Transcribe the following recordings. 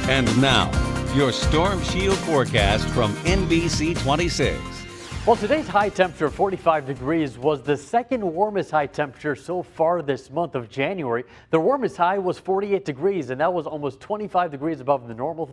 And now, your Storm Shield forecast from NBC26. Well, today's high temperature, 45 degrees, was the second warmest high temperature so far this month of January. The warmest high was 48 degrees, and that was almost 25 degrees above the normal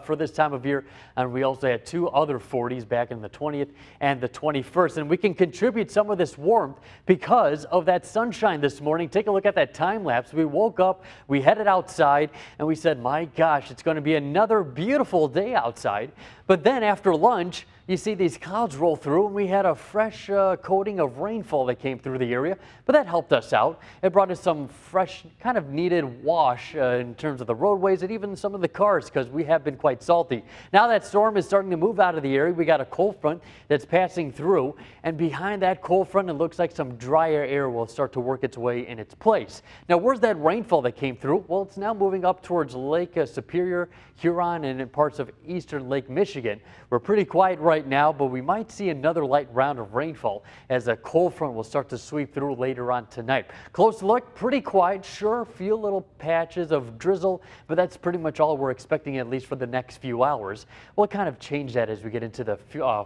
for this time of year. And we also had two other 40s back in the 20th and the 21st. And we can contribute some of this warmth because of that sunshine this morning. Take a look at that time lapse. We woke up, we headed outside, and we said, my gosh, it's going to be another beautiful day outside. But then after lunch, you see these clouds roll through, and we had a fresh coating of rainfall that came through the area, but that helped us out. It brought us some fresh, kind of needed wash in terms of the roadways and even some of the cars, because we have been quite salty. Now that storm is starting to move out of the area. We got a cold front that's passing through, and behind that cold front, it looks like some drier air will start to work its way in its place. Now, where's that rainfall that came through? Well, it's now moving up towards Lake Superior, Huron, and in parts of eastern Lake Michigan. We're pretty quiet right now, but we might see another light round of rainfall as a cold front will start to sweep through later on tonight. Close look, pretty quiet. Sure, few little patches of drizzle, but that's pretty much all we're expecting, at least for the next few hours. We'll kind of change that as we get into the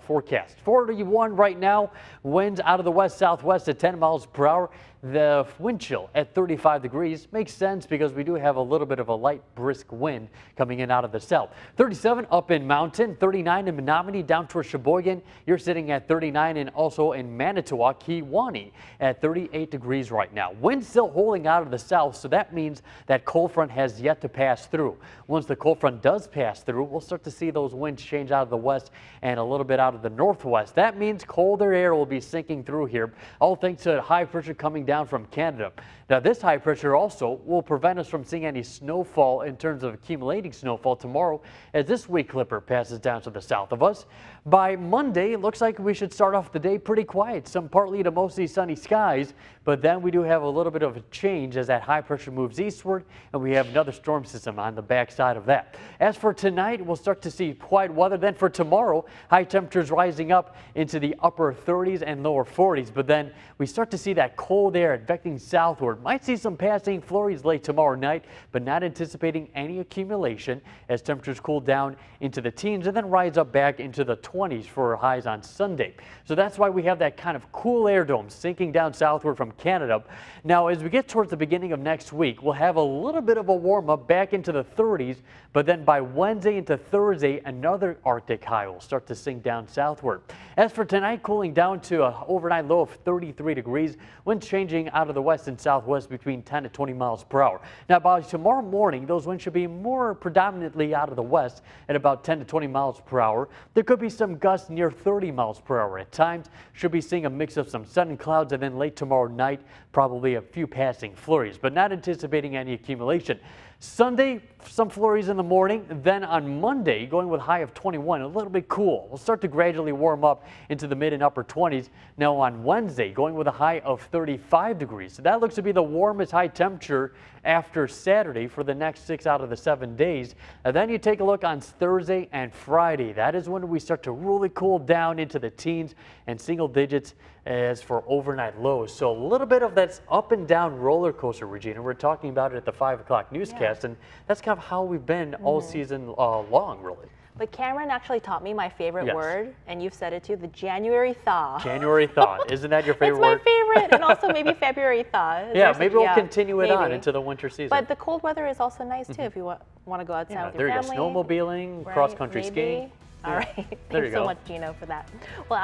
forecast. 41 right now, winds out of the west-southwest at 10 miles per hour. The wind chill at 35 degrees makes sense because we do have a little bit of a light brisk wind coming in out of the south. 37 up in Mountain, 39 in Menominee down towards Sheboygan. You're sitting at 39, and also in Manitowoc, Kewaunee at 38 degrees right now. Wind still holding out of the south, so that means that cold front has yet to pass through. Once the cold front does pass through, we'll start to see those winds change out of the west and a little bit out of the northwest. That means colder air will be sinking through here, all thanks to high pressure coming down from Canada. Now, this high pressure also will prevent us from seeing any snowfall in terms of accumulating snowfall tomorrow as this weak clipper passes down to the south of us. By Monday, it looks like we should start off the day pretty quiet. Some partly to mostly sunny skies, but then we do have a little bit of a change as that high pressure moves eastward, and we have another storm system on the backside of that. As for tonight, we'll start to see quiet weather. Then for tomorrow, high temperatures rising up into the upper 30s and lower 40s, but then we start to see that cold air advecting southward. Might see some passing flurries late tomorrow night, but not anticipating any accumulation as temperatures cool down into the teens and then rise up back into the 20s for highs on Sunday. So that's why we have that kind of cool air dome sinking down southward from Canada. Now, as we get towards the beginning of next week, we'll have a little bit of a warm up back into the 30s, but then by Wednesday into Thursday, another Arctic high will start to sink down southward. As for tonight, cooling down to an overnight low of 33 degrees, winds changing out of the west and southwest between 10 to 20 miles per hour. Now, by tomorrow morning, those winds should be more predominantly out of the west at about 10 to 20 miles per hour. There could be some gusts near 30 miles per hour at times. Should be seeing a mix of some sun and clouds, and then late tomorrow night, probably a few passing flurries, but not anticipating any accumulation. Sunday, some flurries in the morning. Then on Monday, going with a high of 21, a little bit cool. We'll start to gradually warm up into the mid and upper 20s. Now on Wednesday, going with a high of 35 degrees. So that looks to be the warmest high temperature after Saturday for the next 6 out of the 7 days. And then you take a look on Thursday and Friday. That is when we start to really cool down into the teens and single digits as for overnight lows. So a little bit of that up and down roller coaster, Regina. We're talking about it at the 5 o'clock newscast, and that's kind of how we've been all season long, really. But Cameron actually taught me my favorite word, and you've said it too, the January thaw. January thaw. Isn't that your favorite word? It's my favorite, and also maybe February thaw. Yeah, maybe we'll continue it on into the winter season. But the cold weather is also nice too if you want to go outside with your family. There you go, snowmobiling, cross-country skiing. All right. There you go. Thanks so much, Gino, for that. Well,